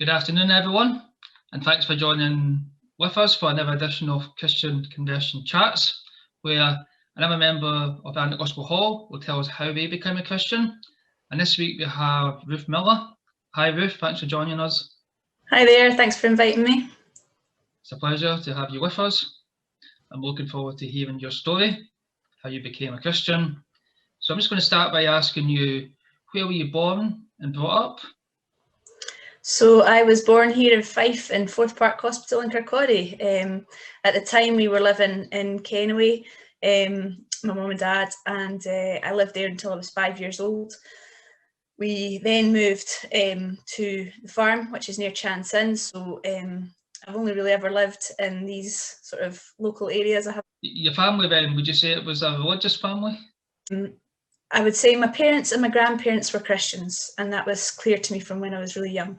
Good afternoon, everyone, and thanks for joining with us for another edition of Christian Conversion Chats, where another member of the Gospel Hall will tell us how they became a Christian. And this week we have Ruth Millar. Hi, Ruth, thanks for joining us. Hi there, thanks for inviting me. It's a pleasure to have you with us. I'm looking forward to hearing your story, how you became a Christian. So I'm just going to start by asking you, where were you born and brought up? So I was born here in Fife in Forth Park Hospital in Kirkcaldy. At the time we were living in Kennoway, my mum and dad, and I lived there until I was 5 years old. We then moved to the farm, which is near Chanson. So I've only really ever lived in these sort of local areas. Your family then, would you say it was a religious family? I would say my parents and my grandparents were Christians, and that was clear to me from when I was really young.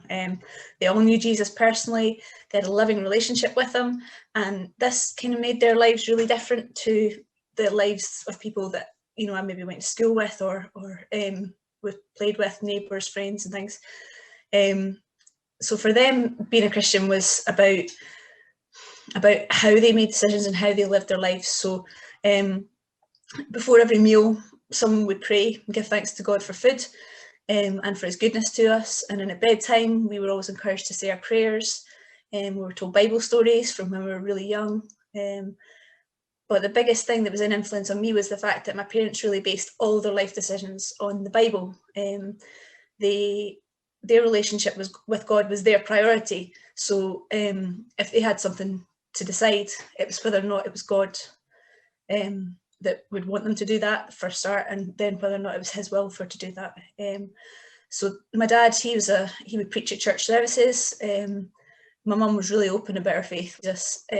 They all knew Jesus personally, they had a living relationship with him, and this kind of made their lives really different to the lives of people that, you know, I maybe went to school with or played with, neighbours, friends and things. So for them, being a Christian was about how they made decisions and how they lived their lives. So before every meal, someone would pray and give thanks to God for food and for his goodness to us. And then at bedtime, we were always encouraged to say our prayers. We were told Bible stories from when we were really young. But the biggest thing that was an influence on me was the fact that my parents really based all their life decisions on the Bible. Their relationship with God was their priority. So if they had something to decide, it was whether or not it was God that would want them to do that for a start, and then whether or not it was his will for to do that. So my dad, he would preach at church services. My mum was really open about her faith, just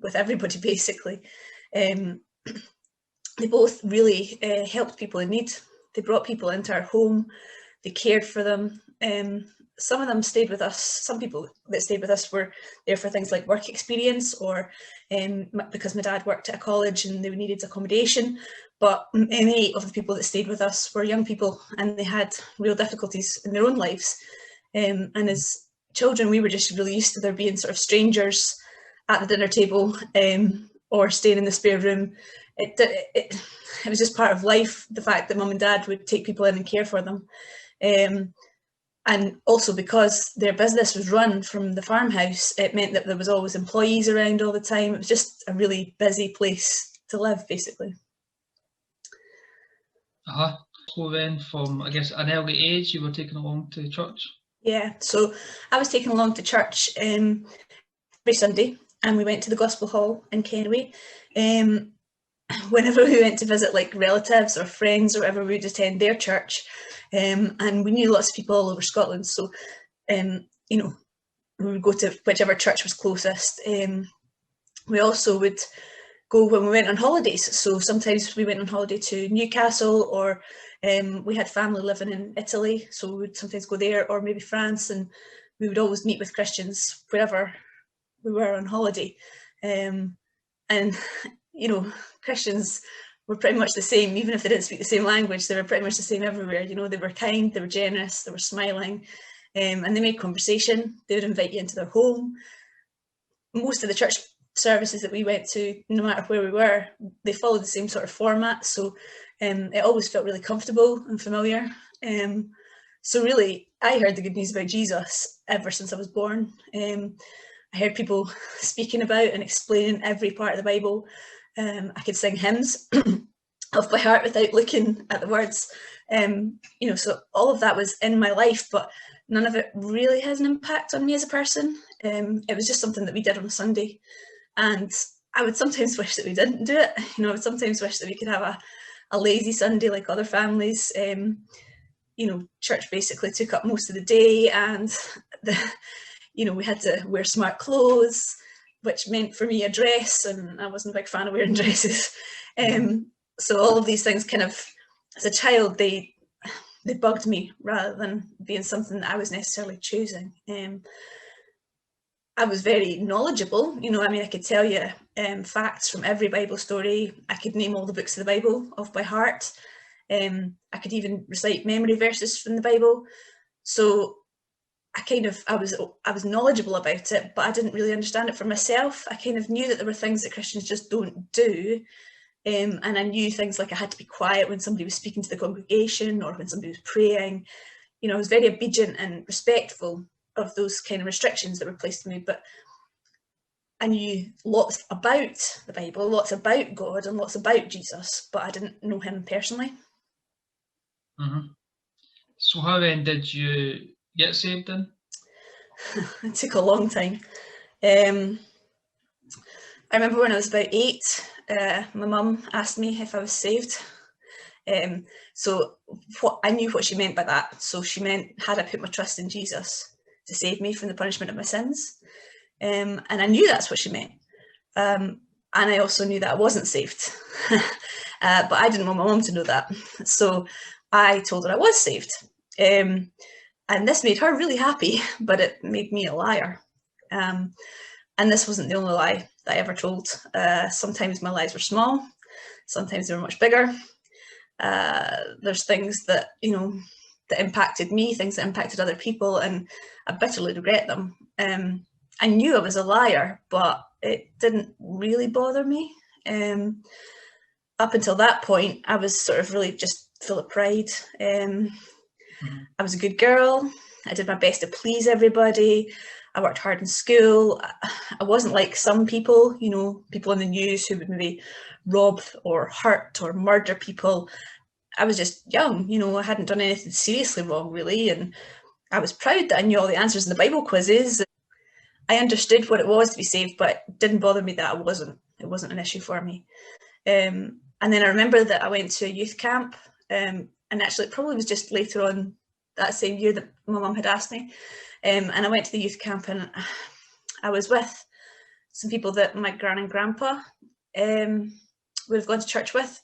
with everybody basically. They both really helped people in need. They brought people into our home. They cared for them. Some of them stayed with us. Some people that stayed with us were there for things like work experience, or because my dad worked at a college and they needed accommodation. But many of the people that stayed with us were young people, and they had real difficulties in their own lives. And as children, we were just really used to there being sort of strangers at the dinner table or staying in the spare room. It was just part of life, the fact that mum and dad would take people in and care for them. And also because their business was run from the farmhouse, it meant that there was always employees around all the time. It was just a really busy place to live, basically. So then from, I guess, an early age, you were taken along to church? Yeah, so I was taken along to church every Sunday, and we went to the Gospel Hall in Kennoway. Whenever we went to visit like relatives or friends or whatever, we would attend their church. And we knew lots of people all over Scotland, so you know, we would go to whichever church was closest. We also would go when we went on holidays, so sometimes we went on holiday to Newcastle, or we had family living in Italy, so we would sometimes go there, or maybe France, and we would always meet with Christians wherever we were on holiday. And you know, Christians were pretty much the same, even if they didn't speak the same language. They were pretty much the same everywhere. You know, they were kind, they were generous, they were smiling, and they made conversation. They would invite you into their home. Most of the church services that we went to, no matter where we were, they followed the same sort of format. So it always felt really comfortable and familiar. So really, I heard the good news about Jesus ever since I was born. I heard people speaking about and explaining every part of the Bible. I could sing hymns off by heart without looking at the words. You know, so all of that was in my life, but none of it really has an impact on me as a person. It was just something that we did on a Sunday. And I would sometimes wish that we didn't do it. You know, I would sometimes wish that we could have a lazy Sunday like other families. You know, church basically took up most of the day, and you know, we had to wear smart clothes, which meant for me a dress, and I wasn't a big fan of wearing dresses. So all of these things kind of, as a child, they bugged me rather than being something that I was necessarily choosing. I was very knowledgeable, you know, I mean, I could tell you facts from every Bible story. I could name all the books of the Bible off by heart. I could even recite memory verses from the Bible. So I was knowledgeable about it, but I didn't really understand it for myself. I kind of knew that there were things that Christians just don't do. And I knew things like I had to be quiet when somebody was speaking to the congregation or when somebody was praying. You know, I was very obedient and respectful of those kind of restrictions that were placed on me, but I knew lots about the Bible, lots about God and lots about Jesus, but I didn't know him personally. Mm-hmm. So how then did you get saved then? It took a long time. I remember when I was about 8, my mum asked me if I was saved. So I knew what she meant by that. So she meant, had I put my trust in Jesus to save me from the punishment of my sins? And I knew that's what she meant. And I also knew that I wasn't saved. But I didn't want my mum to know that. So I told her I was saved. And this made her really happy, but it made me a liar. And this wasn't the only lie that I ever told. Sometimes my lies were small, sometimes they were much bigger. There's things that, you know, that impacted me, things that impacted other people, and I bitterly regret them. I knew I was a liar, but it didn't really bother me. Up until that point, I was sort of really just full of pride. I was a good girl. I did my best to please everybody. I worked hard in school. I wasn't like some people, you know, people in the news who would maybe rob or hurt or murder people. I was just young, you know, I hadn't done anything seriously wrong really. And I was proud that I knew all the answers in the Bible quizzes. I understood what it was to be saved, but it didn't bother me that it wasn't an issue for me. And then I remember that I went to a youth camp, and actually it probably was just later on that same year that my mum had asked me. And I went to the youth camp and I was with some people that my gran and grandpa would have gone to church with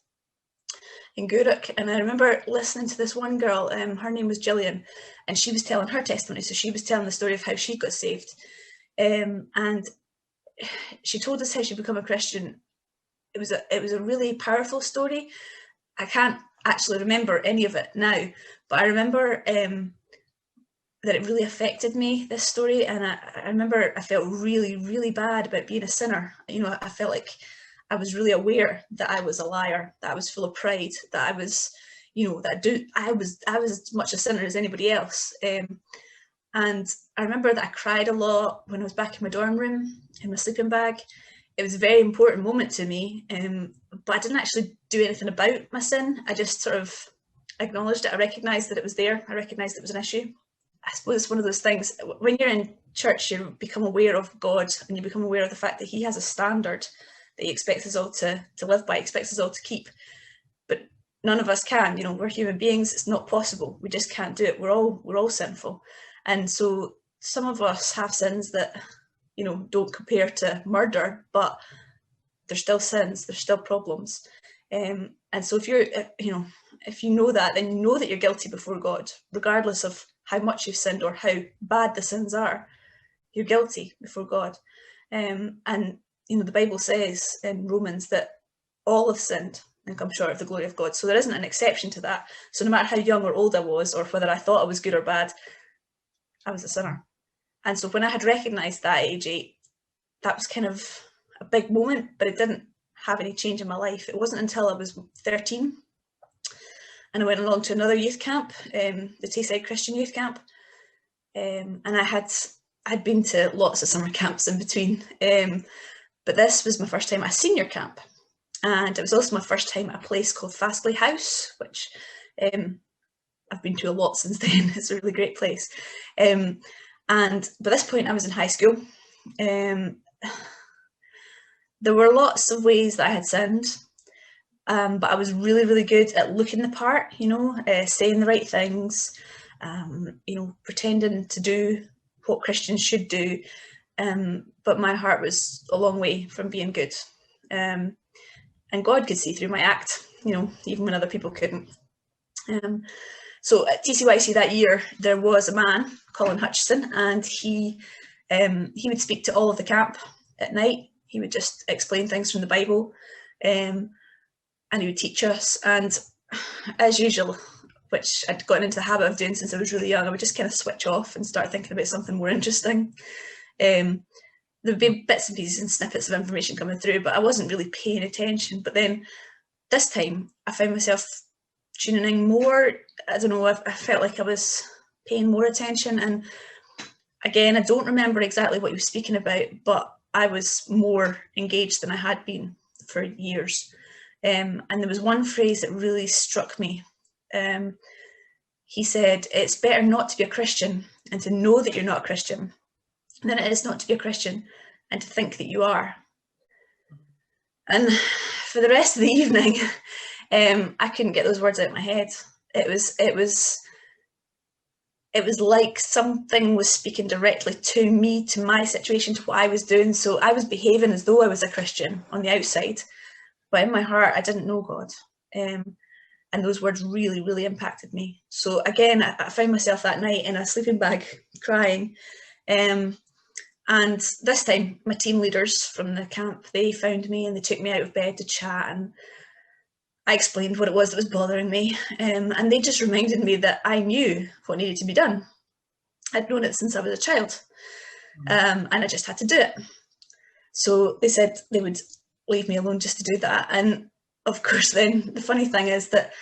in Guruk. And I remember listening to this one girl, her name was Gillian, and she was telling her testimony. So she was telling the story of how she got saved. And she told us how she became a Christian. It was a really powerful story. I can't actually remember any of it now, but I remember that it really affected me, this story. And I remember I felt really, really bad about being a sinner. You know, I felt like I was really aware that I was a liar, that I was full of pride, that I was, you know, I was as much a sinner as anybody else. And I remember that I cried a lot when I was back in my dorm room in my sleeping bag. It was a very important moment to me, but I didn't actually do anything about my sin. I just sort of acknowledged it. I recognised that it was there. I recognised it was an issue. I suppose it's one of those things, when you're in church, you become aware of God and you become aware of the fact that he has a standard that he expects us all to live by, expects us all to keep. But none of us can, you know, we're human beings, it's not possible. We just can't do it. We're all sinful. And so some of us have sins that, you know, don't compare to murder, but they're still sins, they're still problems. And so if you know that, then you know that you're guilty before God, regardless of how much you've sinned or how bad the sins are. You're guilty before God. And you know, the Bible says in Romans that all have sinned and come short of the glory of God. So there isn't an exception to that. So no matter how young or old I was, or whether I thought I was good or bad, I was a sinner. And so when I had recognised that at age 8, that was kind of a big moment, but it didn't have any change in my life. It wasn't until I was 13 and I went along to another youth camp, the Tayside Christian Youth Camp, and I'd been to lots of summer camps in between, but this was my first time at a senior camp, and it was also my first time at a place called Fastly House, which I've been to a lot since then. It's a really great place, and by this point I was in high school. There were lots of ways that I had sinned, but I was really, really good at looking the part, you know, saying the right things, you know, pretending to do what Christians should do, but my heart was a long way from being good. And God could see through my act, you know, even when other people couldn't. So at TCYC that year, there was a man, Colin Hutchison, and he would speak to all of the camp at night. He would just explain things from the Bible, and he would teach us. And as usual, which I'd gotten into the habit of doing since I was really young. I would just kind of switch off and start thinking about something more interesting. There'd be bits and pieces and snippets of information coming through, but I wasn't really paying attention. But then this time I found myself tuning in more. I don't know, I felt like I was paying more attention. And again, I don't remember exactly what he was speaking about, but I was more engaged than I had been for years. And there was one phrase that really struck me. He said, "It's better not to be a Christian and to know that you're not a Christian than it is not to be a Christian and to think that you are." And for the rest of the evening, I couldn't get those words out of my head. It was like something was speaking directly to me, to my situation, to what I was doing. So I was behaving as though I was a Christian on the outside, but in my heart, I didn't know God. And those words really, really impacted me. So again, I found myself that night in a sleeping bag crying. And this time, my team leaders from the camp, they found me and they took me out of bed to chat, and I explained what it was that was bothering me. And they just reminded me that I knew what needed to be done. I'd known it since I was a child, and I just had to do it. So they said they would leave me alone just to do that. And of course, then the funny thing is that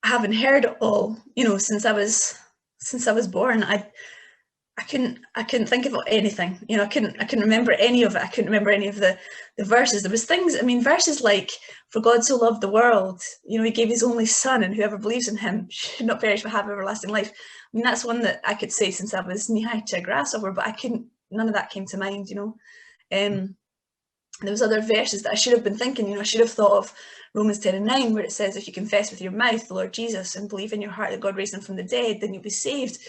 having heard it all, you know, since I was born, I couldn't think of anything. You know, I couldn't remember any of it. I couldn't remember any of the verses. There was things, I mean, verses like, "For God so loved the world, you know, he gave his only son, and whoever believes in him should not perish but have everlasting life." I mean, that's one that I could say since I was knee-high to a grasshopper, but none of that came to mind, you know. There was other verses that I should have been thinking, you know, I should have thought of Romans 10:9, where it says, "If you confess with your mouth the Lord Jesus and believe in your heart that God raised him from the dead, then you'll be saved."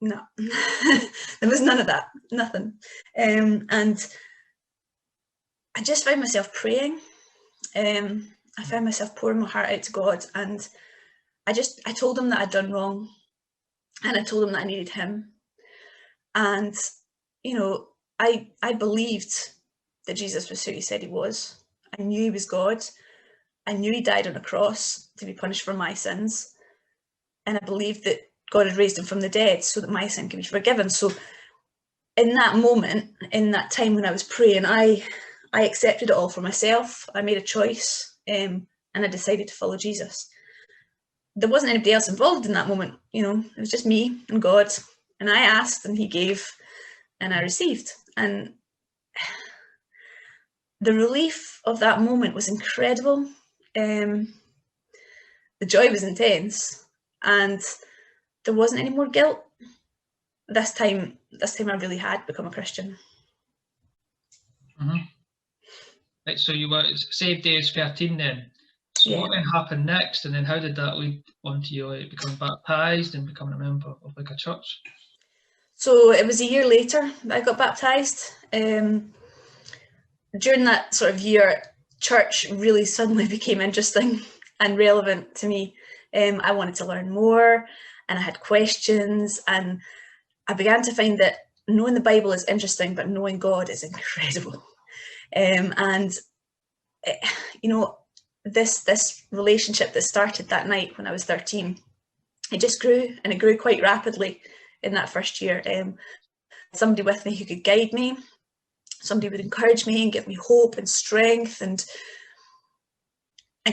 No, there was none of that, nothing. And I just found myself praying. I found myself pouring my heart out to God, and I told him that I'd done wrong, and I told him that I needed him. And, you know, I believed that Jesus was who he said he was. I knew he was God. I knew he died on a cross to be punished for my sins. And I believed that God had raised him from the dead so that my sin could be forgiven. So in that moment, in that time when I was praying, I accepted it all for myself. I made a choice, and I decided to follow Jesus. There wasn't anybody else involved in that moment, you know, it was just me and God. And I asked and he gave and I received. And the relief of that moment was incredible. The joy was intense, and there wasn't any more guilt. This time I really had become a Christian. Right, so you were saved age 13 then. So Yeah. what then happened next, and then how did that lead on to you like, becoming baptised and becoming a member of like a church? So it was a year later that I got baptised. During that sort of year, church really suddenly became interesting and relevant to me. I wanted to learn more, and I had questions, and I began to find that knowing the Bible is interesting, but knowing God is incredible. And you know, this relationship that started that night when I was 13, it just grew, and it grew quite rapidly in that first year. Somebody with me who could guide me, somebody would encourage me and give me hope and strength, and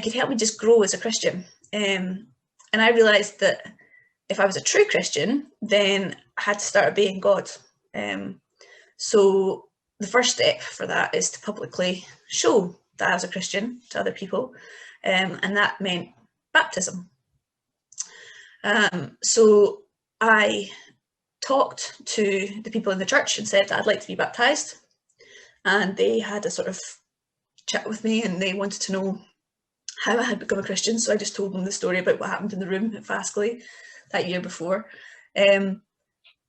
could help me just grow as a Christian. And I realised that if I was a true Christian, then I had to start obeying God. So the first step for that is to publicly show that I was a Christian to other people, and that meant baptism. So I talked to the people in the church and said that I'd like to be baptised, and they had a sort of chat with me, and they wanted to know how I had become a Christian. So I just told them the story about what happened in the room at Fastly that year before.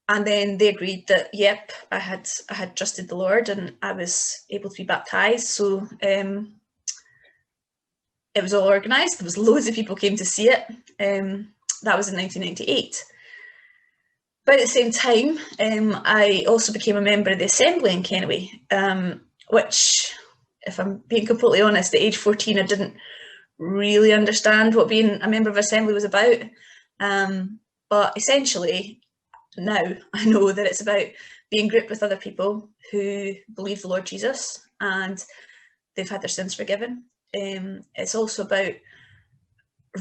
And then they agreed that, yep, I had trusted the Lord and I was able to be baptised. So it was all organised. There was loads of people came to see it. That was in 1998. But at the same time, I also became a member of the Assembly in Kennoway, which, if I'm being completely honest, at age 14, I didn't really understand what being a member of Assembly was about. But essentially, now I know that it's about being grouped with other people who believe the Lord Jesus and they've had their sins forgiven. It's also about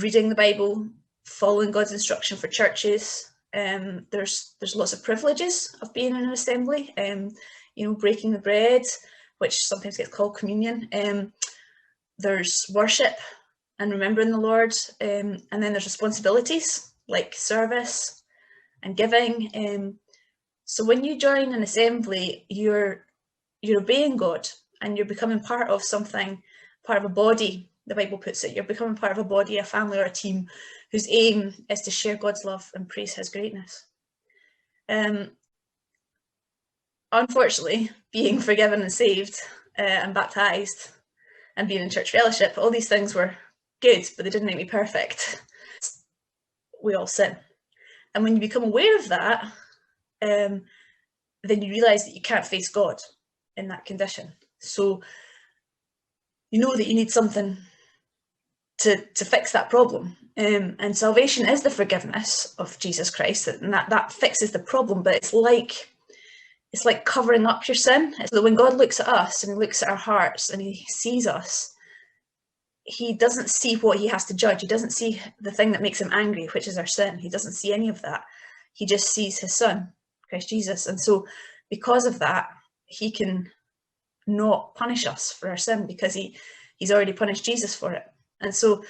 reading the Bible, following God's instruction for churches. There's lots of privileges of being in an assembly. Breaking the bread, which sometimes gets called communion. There's worship and remembering the Lord, and then there's responsibilities like service and giving. So when you join an assembly, you're obeying God and you're becoming part of something, part of a body. The Bible puts it, you're becoming part of a body, a family, or a team whose aim is to share God's love and praise His greatness. Unfortunately, being forgiven and saved and baptised and being in church fellowship, all these things were good, but they didn't make me perfect. We all sin. And when you become aware of that, then you realise that you can't face God in that condition. So you know that you need something to fix that problem. And salvation is the forgiveness of Jesus Christ, and that fixes the problem, but it's like covering up your sin. It's that when God looks at us and He looks at our hearts and He sees us, He doesn't see what He has to judge. He doesn't see the thing that makes Him angry, which is our sin. He doesn't see any of that. He just sees His Son, Christ Jesus. And so because of that, He can not punish us for our sin because He's already punished Jesus for it. And so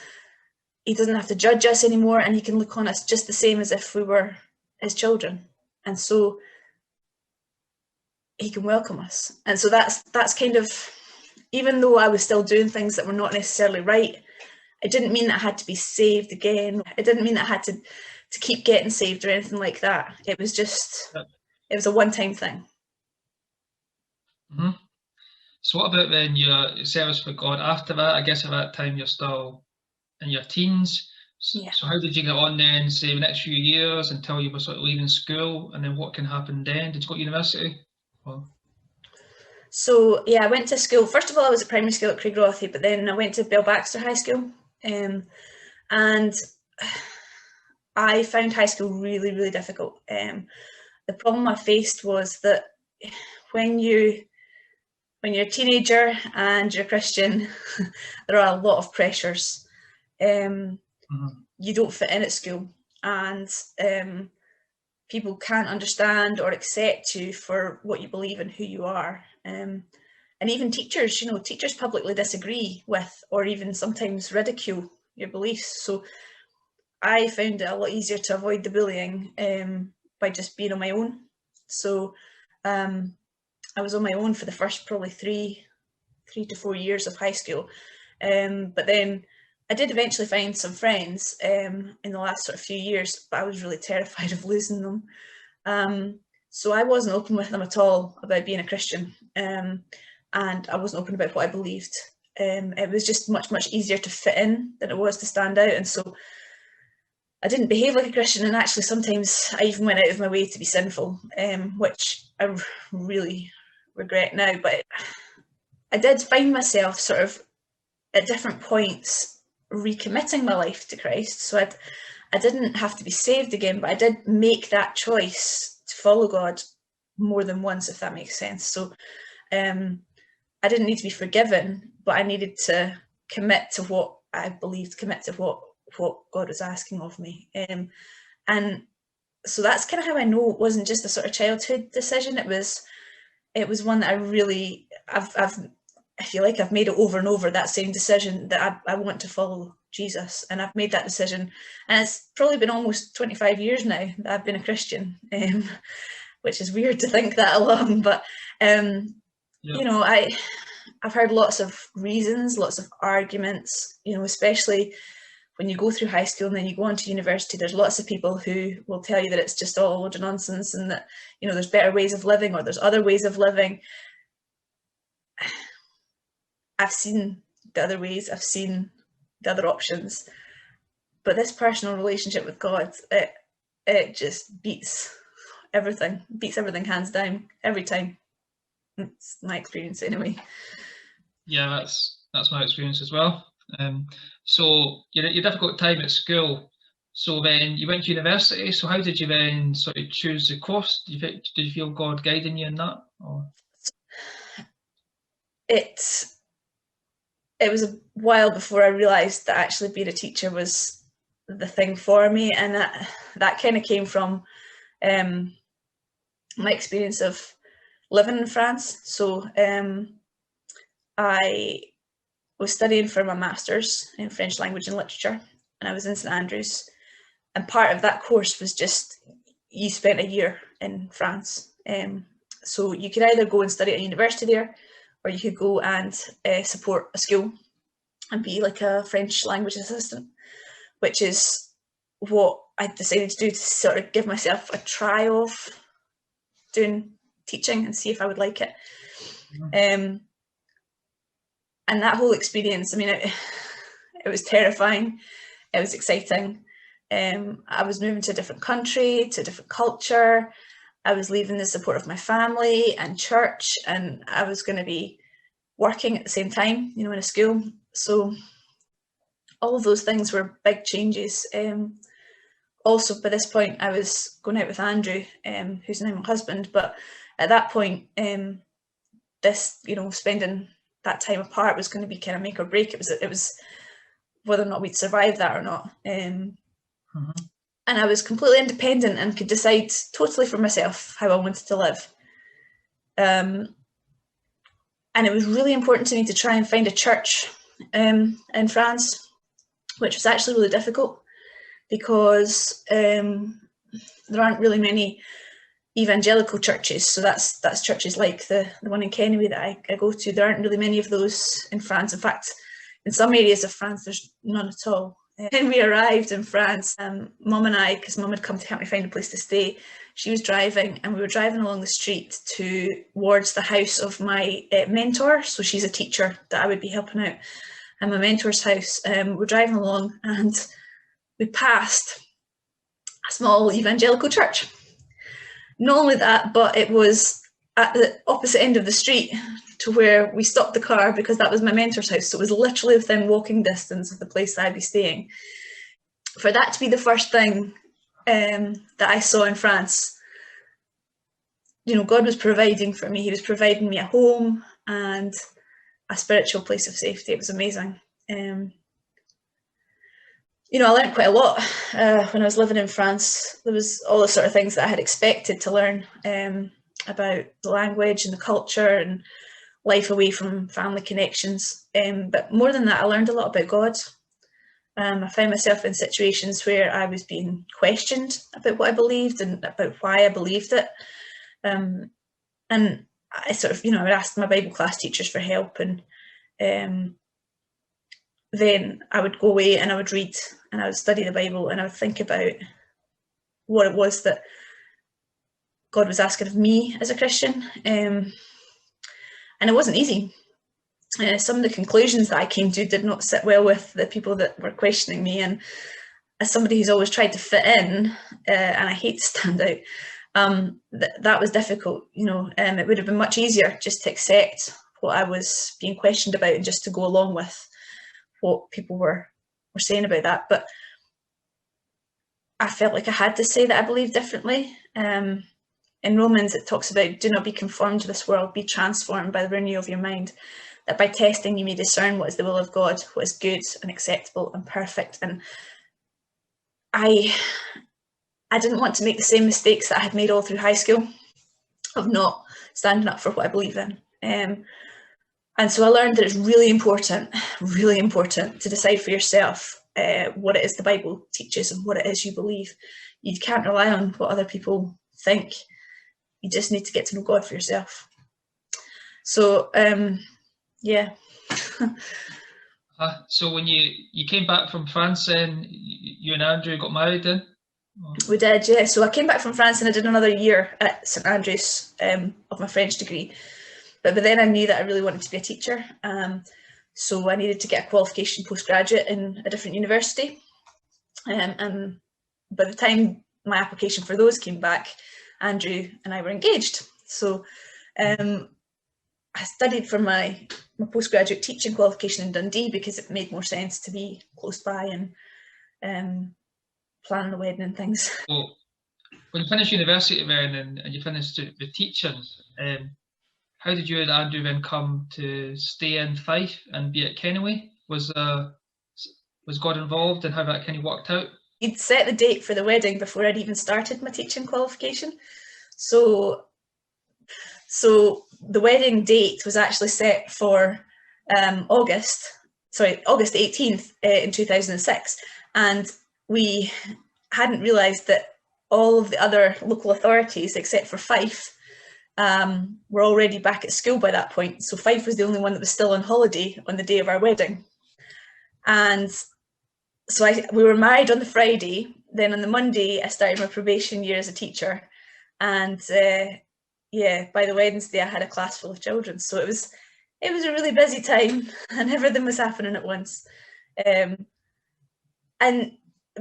He doesn't have to judge us anymore, and He can look on us just the same as if we were His children. And so He can welcome us. And so that's kind of, even though I was still doing things that were not necessarily right, it didn't mean that I had to be saved again. It didn't mean that I had to keep getting saved or anything like that. It was just, it was a one-time thing. Mm-hmm. So what about then your service for God after that? I guess at that time you're still in your teens. Yeah. So how did you get on then, say, the next few years until you were sort of leaving school, and then what can happen then? Did you go to university? Well, so yeah, I went to school. First of all, I was at primary school at Craigrothy, but then I went to Bill Baxter High School, and I found high school really, really difficult. The problem I faced was that when you're a teenager and you're Christian, there are a lot of pressures. You don't fit in at school, and people can't understand or accept you for what you believe and who you are. And even teachers, teachers publicly disagree with or even sometimes ridicule your beliefs. So I found it a lot easier to avoid the bullying by just being on my own. So I was on my own for the first probably three to 4 years of high school. But then I did eventually find some friends in the last sort of few years, but I was really terrified of losing them. So I wasn't open with them at all about being a Christian, and I wasn't open about what I believed. It was just much, much easier to fit in than it was to stand out. And so I didn't behave like a Christian, and actually sometimes I even went out of my way to be sinful, which I really regret now. But I did find myself sort of at different points recommitting my life to Christ. So I didn't have to be saved again, but I did make that choice to follow God more than once, if that makes sense. So I didn't need to be forgiven, but I needed to commit to what I believed, commit to what God was asking of me. And so that's kind of how I know it wasn't just a sort of childhood decision. It was one that I really, I feel like I've made it over and over, that same decision that I want to follow Jesus. And I've made that decision. And it's probably been almost 25 years now that I've been a Christian, which is weird to think that along. But, I've heard lots of reasons, lots of arguments, especially when you go through high school and then you go on to university. There's lots of people who will tell you that it's just all a load of nonsense and that, there's better ways of living or there's other ways of living. I've seen the other ways, I've seen the other options, but this personal relationship with God, it just beats everything hands down every time. It's my experience anyway. Yeah, that's my experience as well. So your difficult time at school. So then you went to university. So how did you then sort of choose the course? Did you feel God guiding you in that? Or? It was a while before I realised that actually being a teacher was the thing for me, and that kind of came from my experience of living in France. So I was studying for my master's in French language and literature, and I was in St Andrews, and part of that course was just you spent a year in France. So you could either go and study at a university there, or you could go and support a school and be like a French language assistant, which is what I decided to do, to sort of give myself a try of doing teaching and see if I would like it. And that whole experience, I mean, it was terrifying. It was exciting. I was moving to a different country, to a different culture. I was leaving the support of my family and church, and I was going to be working at the same time, you know, in a school. So all of those things were big changes. Also, by this point, I was going out with Andrew, who's now my husband. But at that point, this, you know, spending that time apart was going to be kind of make or break. It was whether or not we'd survive that or not. And I was completely independent and could decide totally for myself how I wanted to live. And it was really important to me to try and find a church in France, which was actually really difficult because there aren't really many evangelical churches. So that's churches like the one in Kennewy that I go to. There aren't really many of those in France. In fact, in some areas of France, there's none at all. When we arrived in France, Mum and I, because Mum had come to help me find a place to stay, she was driving, and we were driving along the street towards the house of my mentor. So she's a teacher that I would be helping out, and my mentor's house. We're driving along, and we passed a small evangelical church. Not only that, but it was at the opposite end of the street to where we stopped the car, because that was my mentor's house. So it was literally within walking distance of the place that I'd be staying. For that to be the first thing that I saw in France, you know, God was providing for me. He was providing me a home and a spiritual place of safety. It was amazing. You know, I learned quite a lot when I was living in France. There was all the sort of things that I had expected to learn about the language and the culture and life away from family connections. But more than that, I learned a lot about God. I found myself in situations where I was being questioned about what I believed and about why I believed it. And I sort of, you know, I would ask my Bible class teachers for help, and then I would go away and I would read and I would study the Bible, and I would think about what it was that God was asking of me as a Christian. And it wasn't easy. Some of the conclusions that I came to did not sit well with the people that were questioning me. And as somebody who's always tried to fit in, and I hate to stand out, that was difficult. You know, it would have been much easier just to accept what I was being questioned about and just to go along with what people were saying about that. But I felt like I had to say that I believed differently. In Romans, it talks about, do not be conformed to this world, be transformed by the renewal of your mind, that by testing you may discern what is the will of God, what is good and acceptable and perfect. And I didn't want to make the same mistakes that I had made all through high school of not standing up for what I believe in. And so I learned that it's really important to decide for yourself what it is the Bible teaches and what it is you believe. You can't rely on what other people think. You just need to get to know God for yourself. So, yeah. So when you came back from France, then you and Andrew got married then? We did, yeah. So I came back from France and I did another year at St Andrews of my French degree. But then I knew that I really wanted to be a teacher. So I needed to get a qualification postgraduate in a different university. And by the time my application for those came back, Andrew and I were engaged. So I I studied for my postgraduate teaching qualification in Dundee because it made more sense to be close by and planning the wedding and things. Well, when you finished university then and you finished the teaching, how did you and Andrew then come to stay in Fife and be at Kennoway? Was God involved in how that kind of worked out? He'd set the date for the wedding before I'd even started my teaching qualification. So the wedding date was actually set for August 18th in 2006. And we hadn't realised that all of the other local authorities, except for Fife, were already back at school by that point. So Fife was the only one that was still on holiday on the day of our wedding. And so we were married on the Friday. Then on the Monday, I started my probation year as a teacher. And yeah, by the Wednesday, I had a class full of children. So it was a really busy time and everything was happening at once. And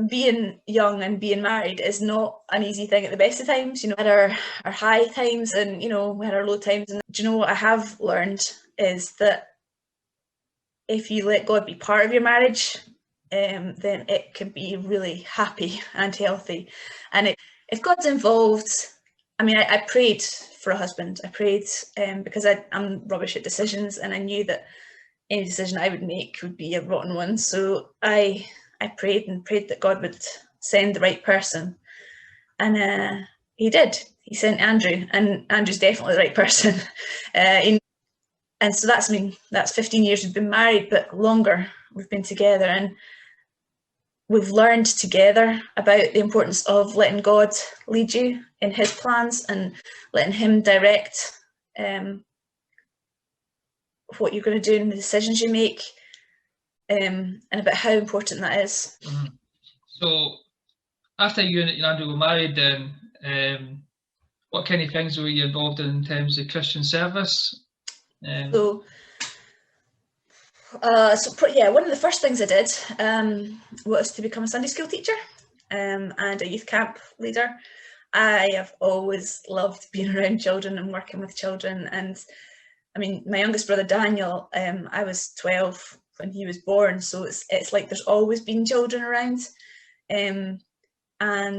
being young and being married is not an easy thing at the best of times. You know, we had our high times and, you know, we had our low times. And do you know what I have learned is that if you let God be part of your marriage, then it can be really happy and healthy. And if God's involved, I mean, I prayed for a husband. I prayed because I'm rubbish at decisions, and I knew that any decision I would make would be a rotten one. So I prayed that God would send the right person, and he did. He sent Andrew, and Andrew's definitely the right person. And so that's 15 years we've been married, but longer we've been together, and we've learned together about the importance of letting God lead you in his plans and letting him direct what you're going to do and the decisions you make, and about how important that is. Mm-hmm. So after you and Andrew were married, then what kind of things were you involved in terms of Christian service? So one of the first things I did was to become a Sunday school teacher and a youth camp leader. I have always loved being around children and working with children. And I mean, my youngest brother Daniel, I was 12 when he was born, so it's like there's always been children around. And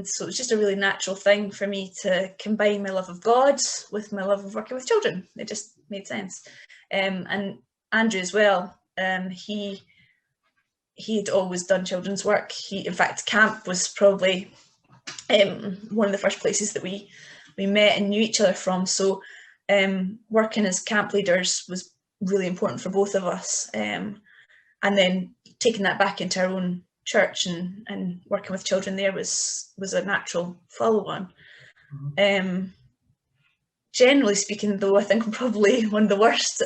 so it's just a really natural thing for me to combine my love of God with my love of working with children. It just made sense. And Andrew as well, he had always done children's work. In fact, camp was probably one of the first places that we met and knew each other from. So working as camp leaders was really important for both of us. And then taking that back into our own church and working with children there was a natural follow-on. Mm-hmm. Generally speaking, though, I think I'm probably one of the worst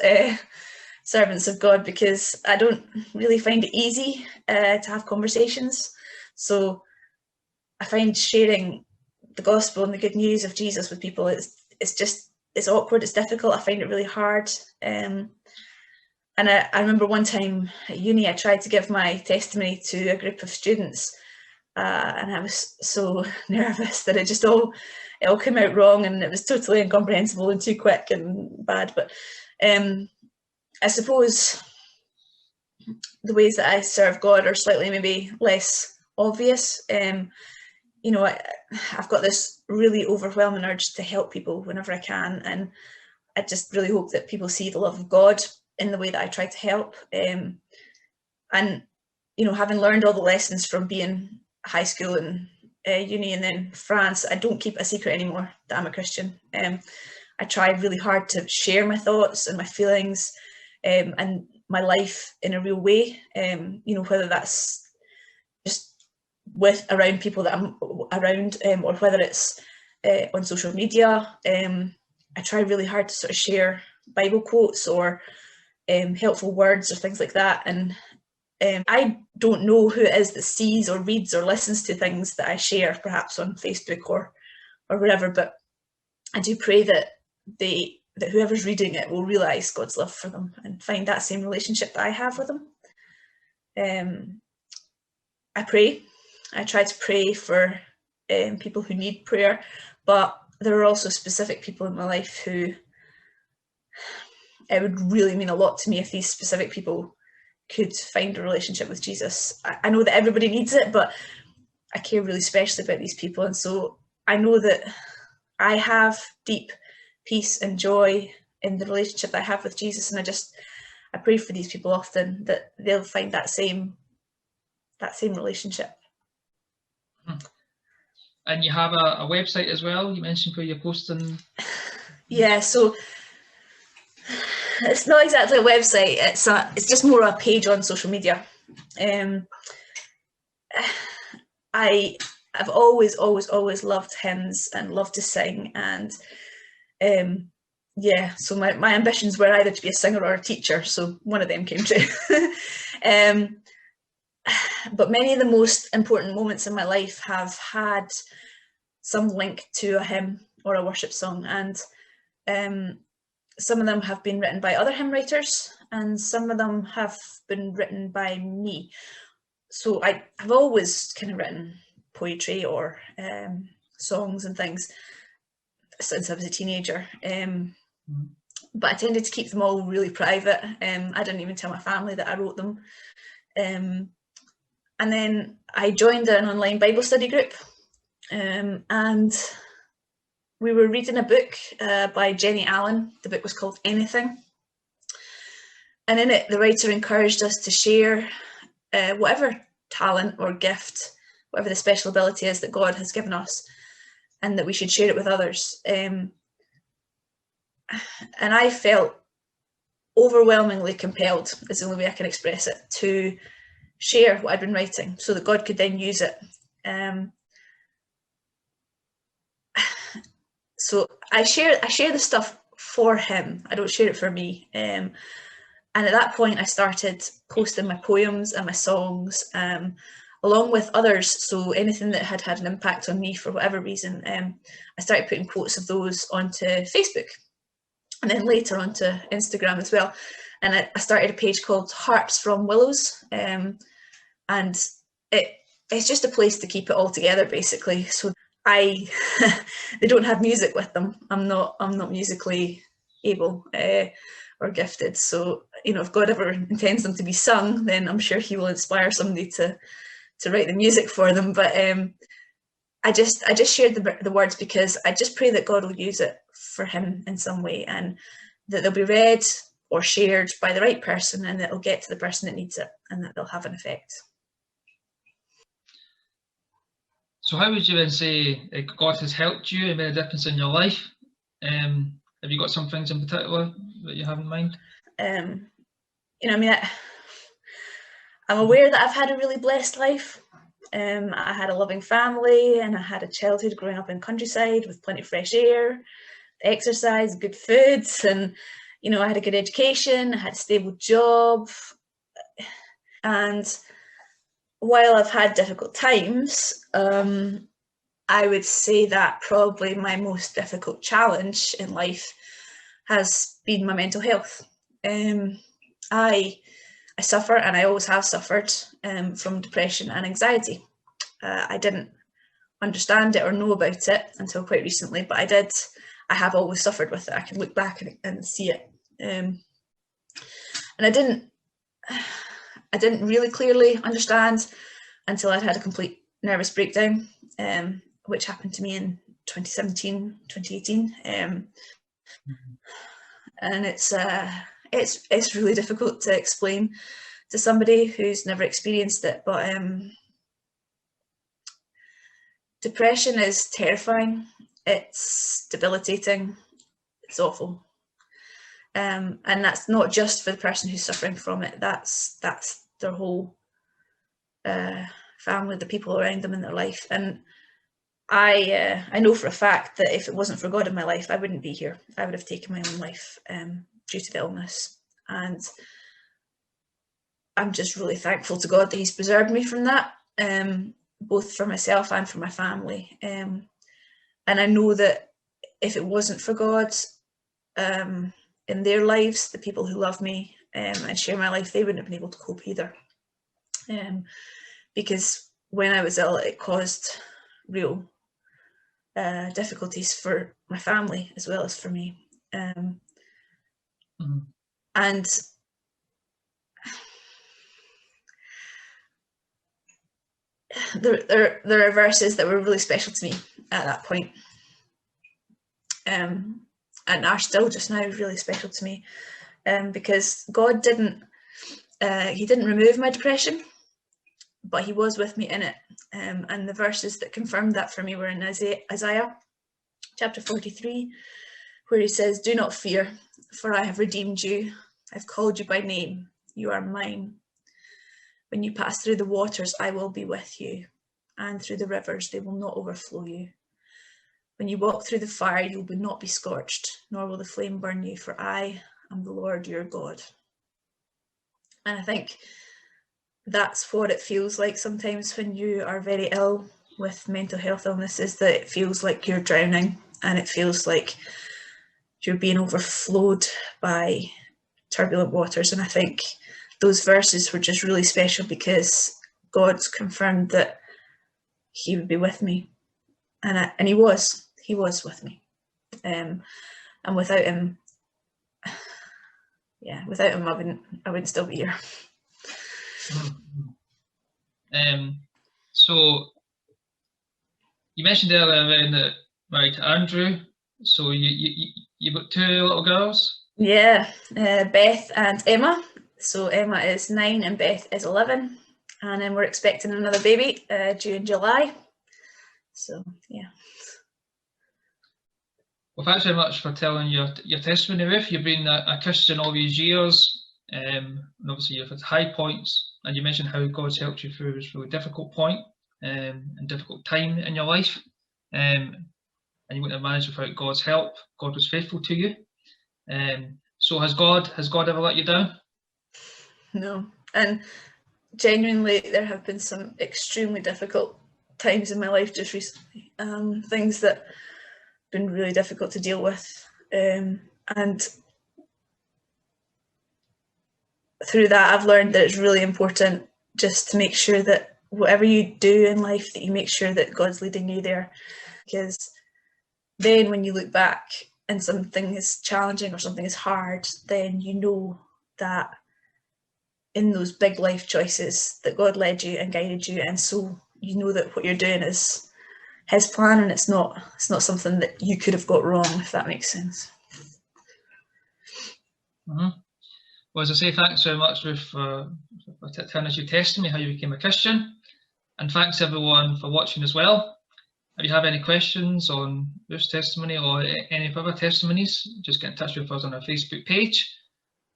servants of God, because I don't really find it easy to have conversations. So I find sharing the gospel and the good news of Jesus with people, it's awkward, it's difficult. I find it really hard. And I remember one time at uni, I tried to give my testimony to a group of students, and I was so nervous that it all came out wrong, and it was totally incomprehensible and too quick and bad. But I suppose the ways that I serve God are slightly maybe less obvious. You know, I've got this really overwhelming urge to help people whenever I can, and I just really hope that people see the love of God in the way that I try to help. And, you know, having learned all the lessons from being high school and uni and then France, I don't keep it a secret anymore that I'm a Christian. I try really hard to share my thoughts and my feelings and my life in a real way, you know, whether that's just around people that I'm around, or whether it's on social media. I try really hard to sort of share Bible quotes or helpful words or things like that. And I don't know who it is that sees or reads or listens to things that I share, perhaps on Facebook or wherever, but I do pray that whoever's reading it will realise God's love for them and find that same relationship that I have with them. I pray. I try to pray for people who need prayer, but there are also specific people in my life who it would really mean a lot to me if these specific people could find a relationship with Jesus. I know that everybody needs it, but I care really specially about these people. And so I know that I have deep peace and joy in the relationship that I have with Jesus. And I pray for these people often that they'll find that same relationship. And you have a website as well, you mentioned, where you're posting. Yeah, so it's not exactly a website, it's just more a page on social media. I've always loved hymns and loved to sing, and yeah, so my ambitions were either to be a singer or a teacher, so one of them came true. But many of the most important moments in my life have had some link to a hymn or a worship song, and some of them have been written by other hymn writers, and some of them have been written by me. So I've always kind of written poetry or songs and things since I was a teenager, but I tended to keep them all really private. I didn't even tell my family that I wrote them. And then I joined an online Bible study group, and we were reading a book by Jenny Allen. The book was called Anything. And in it, the writer encouraged us to share whatever talent or gift, whatever the special ability is that God has given us, and that we should share it with others. And I felt overwhelmingly compelled, is the only way I can express it, to share what I'd been writing so that God could then use it. So I share the stuff for him. I don't share it for me. And at that point, I started posting my poems and my songs, along with others. So anything that had an impact on me for whatever reason, I started putting quotes of those onto Facebook, and then later onto Instagram as well. And I started a page called Harps from Willows, and it's just a place to keep it all together, basically. So they don't have music with them. I'm not musically able or gifted. So, you know, if God ever intends them to be sung, then I'm sure he will inspire somebody to write the music for them. But I just shared the words because I just pray that God will use it for him in some way, and that they'll be read or shared by the right person, and that it'll get to the person that needs it, and that they'll have an effect. So how would you then say God has helped you and made a difference in your life? Have you got some things in particular that you have in mind? You know, I mean, I'm aware that I've had a really blessed life. I had a loving family, and I had a childhood growing up in countryside with plenty of fresh air, exercise, good food, and, you know, I had a good education, I had a stable job. And while I've had difficult times, I would say that probably my most difficult challenge in life has been my mental health. I suffer, and I always have suffered, from depression and anxiety. I didn't understand it or know about it until quite recently, but I have always suffered with it. I can look back and see it. And I didn't really clearly understand until I'd had a complete nervous breakdown, which happened to me in 2017, 2018. And it's really difficult to explain to somebody who's never experienced it, but depression is terrifying. It's debilitating. It's awful. And that's not just for the person who's suffering from it. That's their whole family, the people around them in their life. And I know for a fact that if it wasn't for God in my life, I wouldn't be here. I would have taken my own life due to the illness. And I'm just really thankful to God that he's preserved me from that, both for myself and for my family. And I know that if it wasn't for God in their lives, the people who love me and share my life, they wouldn't have been able to cope either. Because when I was ill, it caused real difficulties for my family as well as for me. And there are verses that were really special to me at that point, and are still just now really special to me, because God didn't remove my depression, but he was with me in it. And the verses that confirmed that for me were in Isaiah chapter 43, where he says, "Do not fear, for I have redeemed you. I've called you by name. You are mine. When you pass through the waters, I will be with you, and through the rivers, they will not overflow you. When you walk through the fire, you will not be scorched, nor will the flame burn you, for I am the Lord your God." And I think that's what it feels like sometimes when you are very ill with mental health illnesses, that it feels like you're drowning, and it feels like you're being overflowed by turbulent waters. And I think those verses were just really special because God's confirmed that he would be with me, and he was with me, and without him, I wouldn't still be here. So you mentioned earlier around that married to Andrew. So you got 2 little girls? Yeah, Beth and Emma. So Emma is 9 and Beth is 11, and then we're expecting another baby due in July. So yeah. Well, thanks very much for telling your testimony, Ruth. You've been a Christian all these years, and obviously you've had high points, and you mentioned how God's helped you through this really difficult point and difficult time in your life, and you wouldn't have managed without God's help. God was faithful to you. So has God ever let you down? No, and genuinely, there have been some extremely difficult times in my life just recently, things that have been really difficult to deal with, and through that I've learned that it's really important just to make sure that whatever you do in life, that you make sure that God's leading you there, because then when you look back and something is challenging or something is hard, then you know that in those big life choices that God led you and guided you, and so you know that what you're doing is his plan, and it's not something that you could have got wrong, if that makes sense. Well, as I say, thanks very much, Ruth, for telling us your testimony, how you became a Christian, and thanks everyone for watching as well. If you have any questions on Ruth's testimony or any of other testimonies, just get in touch with us on our Facebook page.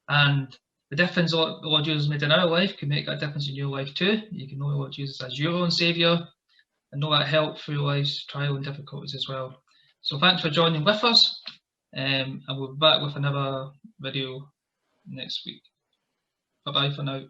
And the difference the Lord Jesus made in our life can make a difference in your life too. You can know the Lord Jesus as your own Saviour and know that help through life's trial and difficulties as well. So thanks for joining with us, and we'll be back with another video next week. Bye-bye for now.